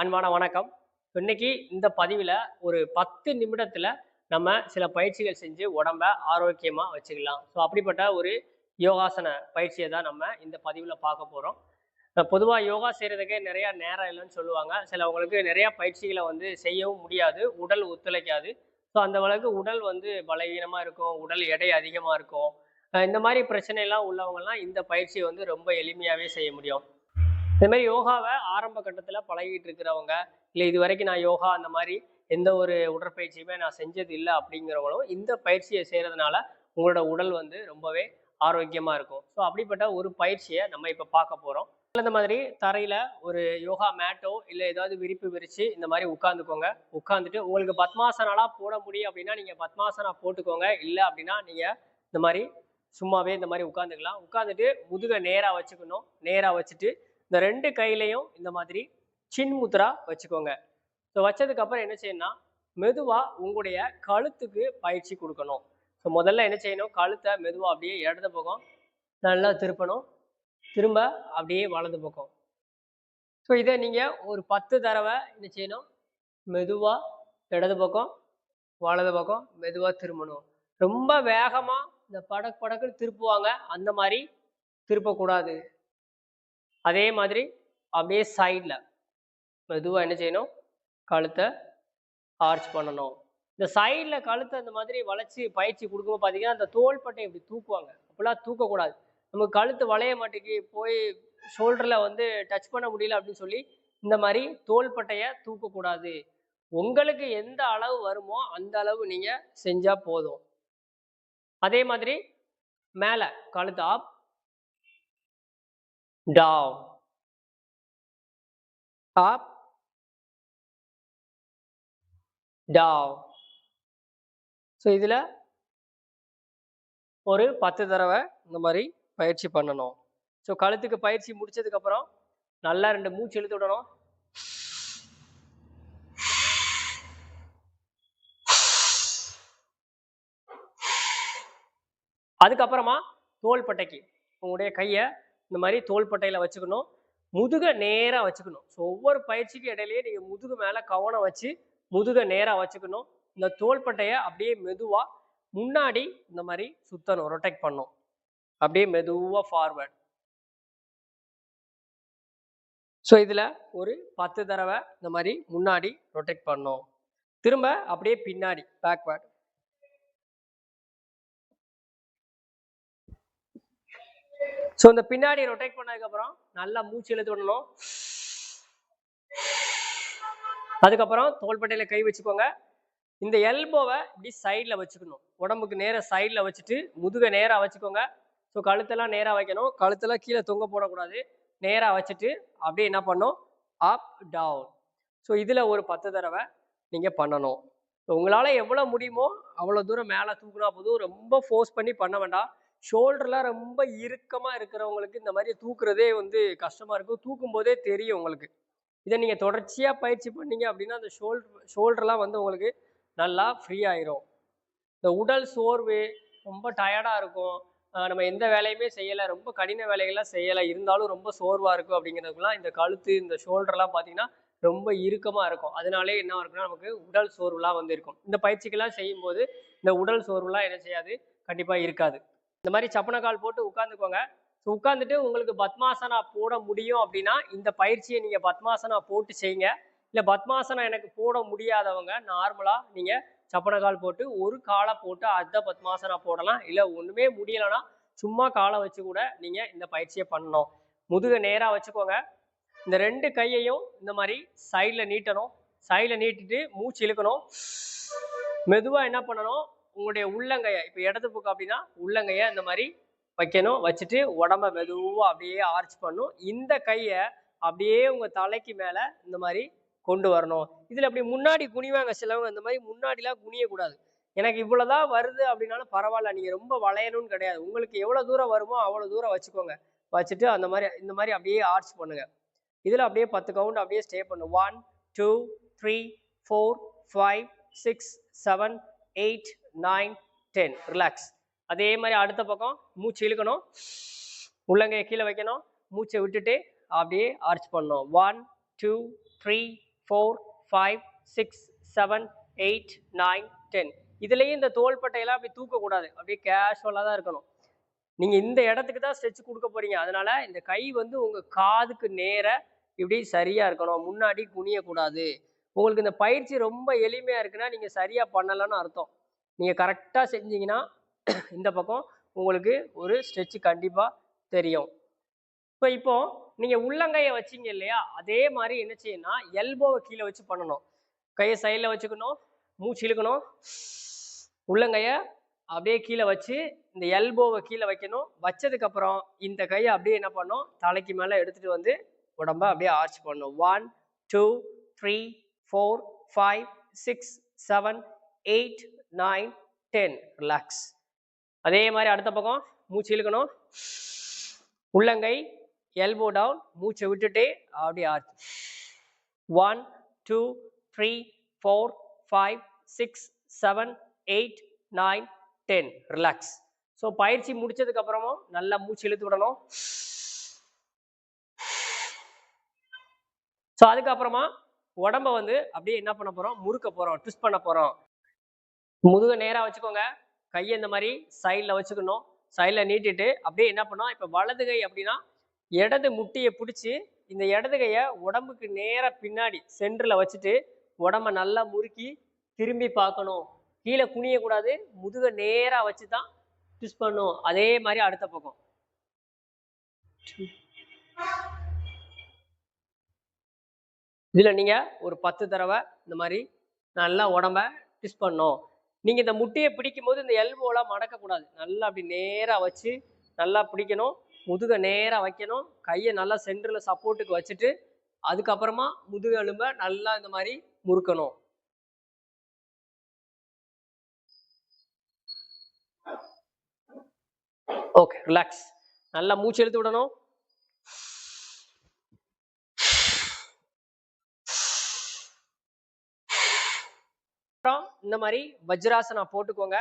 அன்பான வணக்கம். இன்னைக்கு இந்த பதிவில் ஒரு 10 நிமிடத்தில் நம்ம சில பயிற்சிகள் செஞ்சு உடம்ப ஆரோக்கியமாக வச்சுக்கலாம். ஸோ அப்படிப்பட்ட ஒரு யோகாசன பயிற்சியை தான் நம்ம இந்த பதிவில் பார்க்க போகிறோம். பொதுவாக யோகா செய்கிறதுக்கே நிறையா நேரம் இல்லைன்னு சொல்லுவாங்க. சிலவங்களுக்கு நிறையா பயிற்சிகளை செய்யவும் முடியாது, உடல் ஒத்துழைக்காது. ஸோ அந்த அளவுக்கு உடல் பலவீனமாக இருக்கும், உடல் எடை அதிகமாக இருக்கும். இந்த மாதிரி பிரச்சனைலாம் உள்ளவங்கலாம் இந்த பயிற்சியை ரொம்ப எளிமையாகவே செய்ய முடியும். இந்த மாதிரி யோகாவை ஆரம்ப கட்டத்தில் பழகிட்டு இருக்கிறவங்க, இல்லை இது வரைக்கும் நான் யோகா அந்த மாதிரி எந்த ஒரு உடற்பயிற்சியுமே நான் செஞ்சது இல்லை அப்படிங்கிறவங்களும் இந்த பயிற்சியை செய்கிறதுனால உங்களோட உடல் ரொம்பவே ஆரோக்கியமாக இருக்கும். ஸோ அப்படிப்பட்ட ஒரு பயிற்சியை நம்ம இப்போ பார்க்க போகிறோம். இந்த மாதிரி தரையில் ஒரு யோகா மேட்டோ இல்லை ஏதாவது விரிப்பு விரித்து இந்த மாதிரி உட்காந்துக்கோங்க. உட்காந்துட்டு உங்களுக்கு பத்மாசனாலாம் போட முடியும் அப்படின்னா நீங்கள் பத்மாசனா போட்டுக்கோங்க. இல்லை அப்படின்னா நீங்கள் இந்த மாதிரி சும்மாவே இந்த மாதிரி உட்காந்துக்கலாம். உட்காந்துட்டு முதுகை நேராக வச்சுக்கணும். நேராக வச்சுட்டு இந்த 2 கையிலையும் இந்த மாதிரி சின் முத்ரா வச்சுக்கோங்க. ஸோ வச்சதுக்கு அப்புறம் என்ன செய்யணும்னா, மெதுவாக உங்களுடைய கழுத்துக்கு பயிற்சி கொடுக்கணும். ஸோ முதல்ல என்ன செய்யணும், கழுத்தை மெதுவாக அப்படியே இடது பக்கம் நல்லா திருப்பணும். திரும்ப அப்படியே வலது பக்கம். ஸோ இதை நீங்கள் ஒரு 10 தடவை என்ன செய்யணும், மெதுவாக இடது பக்கம் வலது பக்கம் மெதுவாக திரும்பணும். ரொம்ப வேகமாக இந்த படக்கு படக்குன்னு திருப்புவாங்க, அந்த மாதிரி திருப்பக்கூடாது. அதே மாதிரி அப்படியே சைடில் மெதுவாக என்ன செய்யணும், கழுத்தை ஆர்ச் பண்ணணும். இந்த சைடில் கழுத்தை அந்த மாதிரி வளைச்சி பயிற்சி கொடுக்கும்போது பார்த்தீங்கன்னா அந்த தோள்பட்டை இப்படி தூக்குவாங்க. அப்படிலாம் தூக்கக்கூடாது. நமக்கு கழுத்து வளைய மாட்டேங்கி போய் ஷோல்டரில் டச் பண்ண முடியல அப்படின்னு சொல்லி இந்த மாதிரி தோள்பட்டையை தூக்கக்கூடாது. உங்களுக்கு எந்த அளவு வருமோ அந்த அளவு நீங்கள் செஞ்சால் போதும். அதே மாதிரி மேலே கழுத்து up down, up down. So இதில் ஒரு 10 தடவை இந்த மாதிரி பயிற்சி பண்ணணும். ஸோ கழுத்துக்கு பயிற்சி முடிச்சதுக்கப்புறம் நல்லா 2 மூச்சு இழுத்து விடணும். அதுக்கப்புறமா தோள்பட்டைக்கு உங்களுடைய கையை இந்த மாதிரி தோள்பட்டையில் வச்சுக்கணும். முதுகை நேராக வச்சுக்கணும். ஸோ ஒவ்வொரு பயிற்சிக்கு இடையிலேயே நீங்கள் முதுகு மேலே கவனம் வச்சு முதுகை நேராக வச்சுக்கணும். இந்த தோள்பட்டையை அப்படியே மெதுவாக முன்னாடி இந்த மாதிரி சுற்றணும், ரொட்டேட் பண்ணணும். அப்படியே மெதுவாக ஃபார்வர்ட். ஸோ இதில் ஒரு 10 தடவை இந்த மாதிரி முன்னாடி ரொட்டேட் பண்ணணும். திரும்ப அப்படியே பின்னாடி பேக்வேர்ட். ஸோ இந்த பின்னாடி ரொட்டேட் பண்ணதுக்கப்புறம் நல்லா மூச்சு இழுத்து விடணும். அதுக்கப்புறம் தோள்பட்டையில் கை வச்சுக்கோங்க. இந்த எல்போவை இப்படி சைடில் வச்சுக்கணும். உடம்புக்கு நேராக சைடில் வச்சுட்டு முதுகை நேராக வச்சுக்கோங்க. ஸோ கழுத்தெல்லாம் நேராக வைக்கணும். கழுத்தெல்லாம் கீழே தொங்க போடக்கூடாது. நேராக வச்சுட்டு அப்படியே என்ன பண்ணணும், அப் டவுன். ஸோ இதில் ஒரு 10 தடவை நீங்கள் பண்ணணும். ஸோ உங்களால் எவ்வளோ முடியுமோ அவ்வளோ தூரம் மேலே தூக்குனா போதும். ரொம்ப ஃபோர்ஸ் பண்ணி பண்ண வேண்டாம். ஷோல்டர்லாம் ரொம்ப இறுக்கமாக இருக்கிறவங்களுக்கு இந்த மாதிரி தூக்குறதே கஷ்டமாக இருக்கும். தூக்கும் போதே தெரியும் உங்களுக்கு. இதை நீங்கள் தொடர்ச்சியாக பயிற்சி பண்ணீங்க அப்படின்னா அந்த ஷோல்டர்லாம் உங்களுக்கு நல்லா ஃப்ரீ ஆயிரும். இந்த உடல் சோர்வு, ரொம்ப டயர்டாக இருக்கும், நம்ம எந்த வேலையுமே செய்யலை, ரொம்ப கடின வேலைகள்லாம் செய்யலை, இருந்தாலும் ரொம்ப சோர்வாக இருக்கும் அப்படிங்கிறதுக்குலாம் இந்த கழுத்து இந்த ஷோல்டர்லாம் பார்த்தீங்கன்னா ரொம்ப இறுக்கமாக இருக்கும். அதனாலே என்ன இருக்குன்னா நமக்கு உடல் சோர்வுலாம் இருக்கும். இந்த பயிற்சிகள்லாம் செய்யும்போது இந்த உடல் சோர்வுலாம் என்ன செய்யாது, கண்டிப்பாக இருக்காது. இந்த மாதிரி சப்பனக்கால் போட்டு உட்காந்துக்கோங்க. ஸோ உட்காந்துட்டு உங்களுக்கு பத்மாசனா போட முடியும் அப்படின்னா இந்த பயிற்சியை நீங்கள் பத்மாசனா போட்டு செய்யுங்க. இல்லை பத்மாசனா எனக்கு போட முடியாதவங்க நார்மலாக நீங்கள் சப்பனக்கால் போட்டு ஒரு காலை போட்டு அர்த்த பத்மாசனா போடலாம். இல்லை ஒன்றுமே முடியலைன்னா சும்மா காலை வச்சு கூட நீங்கள் இந்த பயிற்சியை பண்ணணும். முதுகை நேராக வச்சுக்கோங்க. இந்த 2 கையையும் இந்த மாதிரி சைடில் நீட்டணும். சைடில் நீட்டிட்டு மூச்சு இழுக்கணும். மெதுவாக என்ன பண்ணணும், உங்களுடைய உள்ளங்கையை இப்போ இடது பக்கம் அப்படின்னா உள்ளங்கையை இந்த மாதிரி வைக்கணும். வச்சுட்டு உடம்ப மெதுவாக அப்படியே ஆர்ச் பண்ணணும். இந்த கையை அப்படியே உங்கள் தலைக்கு மேலே இந்த மாதிரி கொண்டு வரணும். இதில் அப்படி முன்னாடி குனிவாங்க சிலவங்க. இந்த மாதிரி முன்னாடிலாம் குனியக்கூடாது. எனக்கு இவ்வளோதான் வருது அப்படின்னாலும் பரவாயில்ல, நீங்கள் ரொம்ப வளையணும்னு கிடையாது. உங்களுக்கு எவ்வளோ தூரம் வருமோ அவ்வளோ தூரம் வச்சுக்கோங்க. வச்சுட்டு அந்த மாதிரி இந்த மாதிரி அப்படியே ஆர்ச் பண்ணுங்க. இதில் அப்படியே 10 கவுண்ட் அப்படியே ஸ்டே பண்ணும். 1 2 3 4 5 6 7 8 9 10. ரிலாக்ஸ். அதே மாதிரி அடுத்த பக்கம் மூச்சு இழுக்கணும். உள்ளங்கையை கீழே வைக்கணும். மூச்சை விட்டுட்டு அப்படியே ஆர்ச் பண்ணணும். 1 2 3 4 5 6 7 8 9 10. இதுலயும் இந்த தோள்பட்டையெல்லாம் அப்படி தூக்கக்கூடாது, அப்படியே கேஷுவலாக தான் இருக்கணும். நீங்க இந்த இடத்துக்கு தான் ஸ்ட்ரெச் கொடுக்க போறீங்க. அதனால இந்த கை வந்து உங்க காதுக்கு நேர இப்படி சரியா இருக்கணும், முன்னாடி குனியக்கூடாது. உங்களுக்கு இந்த பயிற்சி ரொம்ப எளிமையா இருக்குன்னா நீங்க சரியா பண்ணலன்னு அர்த்தம். நீங்க கரெக்டா செஞ்சீங்கன்னா இந்த பக்கம் உங்களுக்கு ஒரு ஸ்ட்ரெச் கண்டிப்பா தெரியும். இப்போ நீங்க உள்ளங்கையை வச்சீங்க இல்லையா, அதே மாதிரி என்ன செய்யணும்னா எல்போவை கீழே வச்சு பண்ணணும். கையை சைடில் வச்சுக்கணும், மூச்சு இழுக்கணும், உள்ளங்கையை அப்படியே கீழே வச்சு இந்த எல்போவை கீழே வைக்கணும். வச்சதுக்கு அப்புறம் இந்த கையை அப்படியே என்ன பண்ணணும், தலைக்கு மேலே எடுத்துட்டு வந்து உடம்ப அப்படியே ஆர்ச் பண்ணணும். 1 2 3 4 5 6 7 8 9 10. ரிலாக்ஸ். அதே மாதிரி அடுத்த பக்கம் மூச்சு இழுக்கணும், உள்ளங்கை எல்போ டவுன், மூச்சை விட்டுட்டே அப்படியே ஆர்ச். 1 2 3 4 5 6 7 8 9 10. ரிலாக்ஸ். ஸோ பயிற்சி முடிச்சதுக்கு அப்புறமும் நல்லா மூச்சு இழுத்து விடணும். ஸோ அதுக்கப்புறமா உடம்ப வந்து அப்படியே என்ன பண்ண போறோம், முறுக்க போறோம், ட்விஸ்ட் பண்ண போறோம். முதுக நேரா வச்சுக்கோங்க, கையை இந்த மாதிரி சைடில் வச்சுக்கணும். சைடில் நீட்டிட்டு அப்படியே என்ன பண்ணோம், இப்போ வலது கை அப்படின்னா இடது முட்டியை பிடிச்சி இந்த இடது கையை உடம்புக்கு நேராக பின்னாடி சென்டரில் வச்சுட்டு உடம்ப நல்லா முறுக்கி திரும்பி பார்க்கணும். கீழே குனியக்கூடாது, முதுக நேராக வச்சு தான் ட்விஸ்ட் பண்ணணும். அதே மாதிரி அடுத்த பக்கம். இதில் நீங்கள் ஒரு 10 தடவை இந்த மாதிரி நல்லா உடம்ப ட்விஸ்ட் பண்ணணும். நீங்கள் இந்த முட்டியை பிடிக்கும் போது இந்த எல்போலாம் மடக்கக்கூடாது, நல்லா அப்படி நேராக வச்சு நல்லா பிடிக்கணும். முதுக நேராக வைக்கணும், கையை நல்லா சென்டரில் சப்போர்ட்டுக்கு வச்சுட்டு அதுக்கப்புறமா முதுகு எலும்பை நல்லா இந்த மாதிரி முறுக்கணும். Okay, relax. நல்லா மூச்சு இழுத்து விடணும். அப்புறம் இந்த மாதிரி வஜ்ராசனா போட்டுக்கோங்க.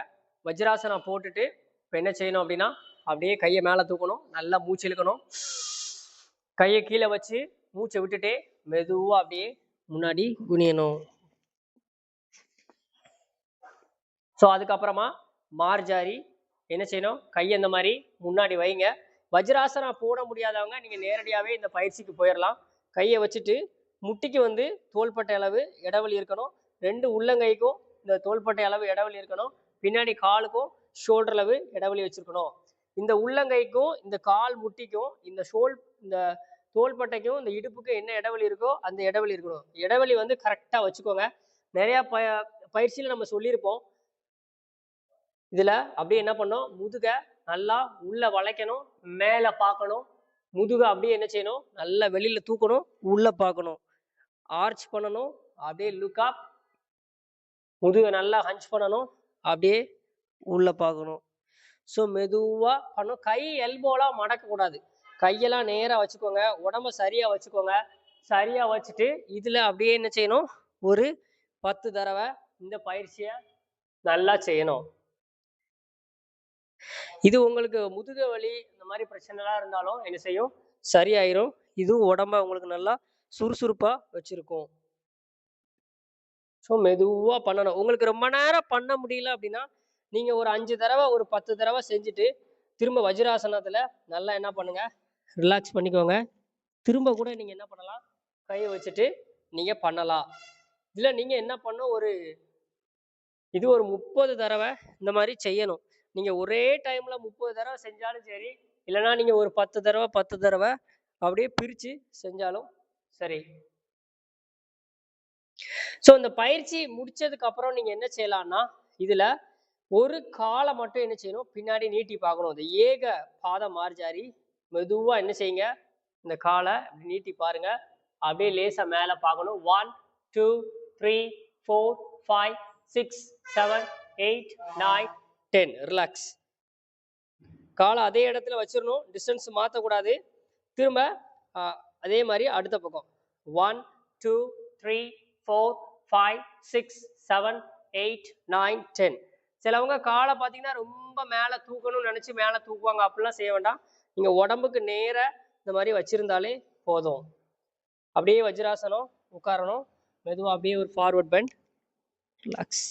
வஜ்ராசனா போட்டுட்டு இப்போ என்ன செய்யணும் அப்படின்னா அப்படியே கையை மேலே தூக்கணும், நல்லா மூச்சு இழுக்கணும், கையை கீழே வச்சு மூச்சை விட்டுட்டே மெதுவாக அப்படியே முன்னாடி குனியணும். ஸோ அதுக்கப்புறமா மார்ஜாரி என்ன செய்யணும், கையை இந்த மாதிரி முன்னாடி வைங்க. வஜ்ராசனா போட முடியாதவங்க நீங்கள் நேரடியாகவே இந்த பயிற்சிக்கு போயிடலாம். கையை வச்சுட்டு முட்டிக்கு வந்து தோள்பட்டை அளவு இடைவெளி இருக்கணும், 2 உள்ளங்கைக்கும் இந்த தோள்பட்டை அளவு இடைவெளி இருக்கணும், பின்னாடி காலுக்கும் ஷோல்டர் அளவு இடைவெளி வச்சிருக்கணும். இந்த உள்ளங்கைக்கும் இந்த கால் முட்டிக்கும் இந்த தோள்பட்டைக்கும் இந்த இடுப்புக்கும் என்ன இடைவெளி இருக்கோ அந்த இடைவெளி இருக்கணும். இடைவெளி வந்து கரெக்டாக வச்சுக்கோங்க. நிறையா பயிற்சியில் நம்ம சொல்லியிருப்போம். இதில் அப்படியே என்ன பண்ணணும், முதுகை நல்லா உள்ள வளைக்கணும், மேலே பார்க்கணும். முதுகை அப்படியே என்ன செய்யணும், நல்லா வெளியில் தூக்கணும், உள்ளே பார்க்கணும், ஆர்ச் பண்ணணும், அப்படியே லுக் அப். முதுகை நல்லா ஹஞ்ச் பண்ணணும், அப்படியே உள்ளே பார்க்கணும். ஸோ மெதுவாக பண்ணணும். கை எல்போலாம் மடக்கக்கூடாது, கையெல்லாம் நேராக வச்சுக்கோங்க, உடம்ப சரியாக வச்சுக்கோங்க. சரியாக வச்சுட்டு இதில் அப்படியே என்ன செய்யணும், ஒரு 10 தடவை இந்த பயிற்சியை நல்லா செய்யணும். இது உங்களுக்கு முதுகு வலி இந்த மாதிரி பிரச்சனைலாம் இருந்தாலும் என்ன செய்யும், சரியாயிரும். இதுவும் உடம்ப உங்களுக்கு நல்லா சுறுசுறுப்பாக வச்சுருக்கும். ஸோ மெதுவாக பண்ணணும். உங்களுக்கு ரொம்ப நேரம் பண்ண முடியல அப்படின்னா நீங்கள் ஒரு 5 தடவை ஒரு 10 தடவை செஞ்சுட்டு திரும்ப வஜ்ராசனத்தில் நல்லா என்ன பண்ணுங்கள், ரிலாக்ஸ் பண்ணிக்கோங்க. திரும்ப கூட நீங்கள் என்ன பண்ணலாம், கையை வச்சுட்டு நீங்கள் பண்ணலாம். இதில் நீங்கள் என்ன பண்ணணும், இது ஒரு 30 தடவை இந்த மாதிரி செய்யணும். நீங்கள் ஒரே டைமில் 30 தடவை செஞ்சாலும் சரி, இல்லைனா நீங்கள் ஒரு 10 தடவை அப்படியே பிரித்து செஞ்சாலும் சரி. ஸோ இந்த பயிற்சி முடிச்சதுக்கு அப்புறம் நீங்கள் என்ன செய்யலாம்னா இதில் ஒரு காலை மட்டும் என்ன செய்யணும், பின்னாடி நீட்டி பார்க்கணும். இந்த ஏக பாத மார்ஜாரி மெதுவாக என்ன செய்யுங்க, இந்த காலை அப்படி நீட்டி பாருங்க, அப்படியே லேசாக மேலே பார்க்கணும். 1 2 3 4 5 6 7 8 9 10. ரிலாக்ஸ். காலை அதே இடத்துல வச்சிடணும், டிஸ்டன்ஸ் மாற்றக்கூடாது. திரும்ப அதே மாதிரி அடுத்த பக்கம் 1 2 3 4 5 6 7 8 9 10. சிலவங்க காலை பார்த்தீங்கன்னா ரொம்ப மேலே தூக்கணும்னு நினச்சி மேலே தூக்குவாங்க, அப்படிலாம் செய்ய வேண்டாம். நீங்கள் உடம்புக்கு நேர இந்த மாதிரி வச்சிருந்தாலே போதும். அப்படியே வஜ்ராசனம் உட்காரணும், மெதுவாக அப்படியே ஒரு ஃபார்வர்ட் பெண்ட், ரிலாக்ஸ்.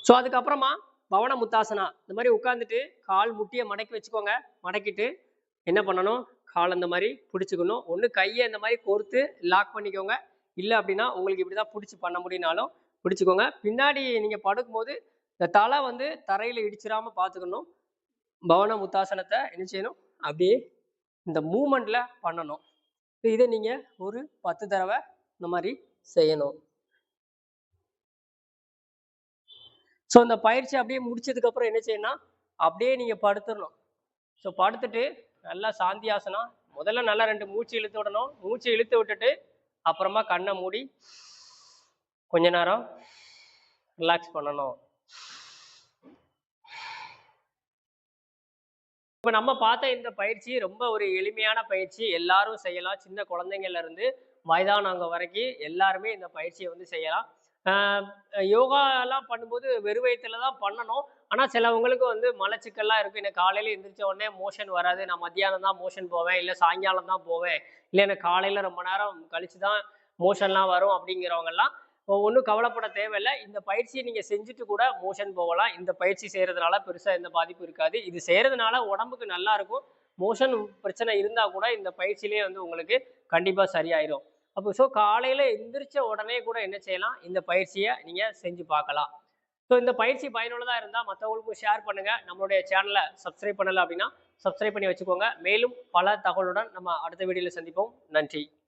ஸோ அதுக்கப்புறமா பவன முத்தாசனா இந்த மாதிரி உட்காந்துட்டு கால் முட்டியை மடக்கி வச்சுக்கோங்க. மடக்கிட்டு என்ன பண்ணணும், கால் அந்த மாதிரி பிடிச்சிக்கணும். ஒன்று கையை இந்த மாதிரி கோர்த்து லாக் பண்ணிக்கோங்க. இல்லை அப்படின்னா உங்களுக்கு இப்படி தான் பிடிச்சி பண்ண முடியும்னாலும் பிடிச்சிக்கோங்க. பின்னாடி நீங்கள் படுக்கும்போது இந்த தலை வந்து தரையில் இடிச்சிடாமல் பார்த்துக்கணும். பவன முத்தாசனத்தை என்ன செய்யணும், அப்படியே இந்த மூமெண்ட்டில் பண்ணணும். இதை நீங்கள் ஒரு 10 தடவை இந்த மாதிரி செய்யணும். ஸோ இந்த பயிற்சி அப்படியே முடிச்சதுக்கப்புறம் என்ன செய்யணும்னா அப்படியே நீங்கள் படுத்துடணும். ஸோ படுத்துட்டு நல்லா சாந்தியாசனம், முதல்ல நல்லா 2 மூச்சு இழுத்து விடணும். மூச்சு இழுத்து விட்டுட்டு அப்புறமா கண்ணை மூடி கொஞ்ச நேரம் ரிலாக்ஸ் பண்ணணும். இப்போ நம்ம பார்த்த இந்த பயிற்சி ரொம்ப ஒரு எளிமையான பயிற்சி, எல்லாரும் செய்யலாம். சின்ன குழந்தைங்கள்ல இருந்து வயதானவங்க வரைக்கும் எல்லாருமே இந்த பயிற்சியை வந்து செய்யலாம். யோகாலாம் பண்ணும்போது வெறும் வயிற்றுல தான் பண்ணணும். ஆனால் சிலவங்களுக்கு வந்து மலச்சிக்கல்லாம் இருக்கும். எனக்கு காலையில் எந்திரிச்ச உடனே மோஷன் வராது, நான் மத்தியானம் தான் மோஷன் போவேன், இல்லை சாயங்காலம் தான் போவேன், இல்லை எனக்கு காலையில் ரொம்ப நேரம் கழிச்சு தான் மோஷன்லாம் வரும் அப்படிங்கிறவங்கெல்லாம் ஒன்றும் கவலைப்பட தேவையில்லை. இந்த பயிற்சியை நீங்கள் செஞ்சுட்டு கூட மோஷன் போகலாம். இந்த பயிற்சி செய்கிறதுனால பெருசாக எந்த பாதிப்பும் இருக்காது. இது செய்கிறதுனால உடம்புக்கு நல்லா இருக்கும். மோஷன் பிரச்சனை இருந்தால் கூட இந்த பயிற்சியிலே வந்து உங்களுக்கு கண்டிப்பாக சரியாயிடும். அப்போ ஸோ காலையில் எந்திரிச்ச உடனே கூட என்ன செய்யலாம், இந்த பயிற்சியை நீங்கள் செஞ்சு பார்க்கலாம். ஸோ இந்த பயிற்சி பயனுள்ளதாக இருந்தால் மற்றவங்களுக்கும் ஷேர் பண்ணுங்கள். நம்மளுடைய சேனலை சப்ஸ்கிரைப் பண்ணலை அப்படின்னா சப்ஸ்கிரைப் பண்ணி வச்சுக்கோங்க. மேலும் பல தகவலுடன் நம்ம அடுத்த வீடியோவில் சந்திப்போம். நன்றி.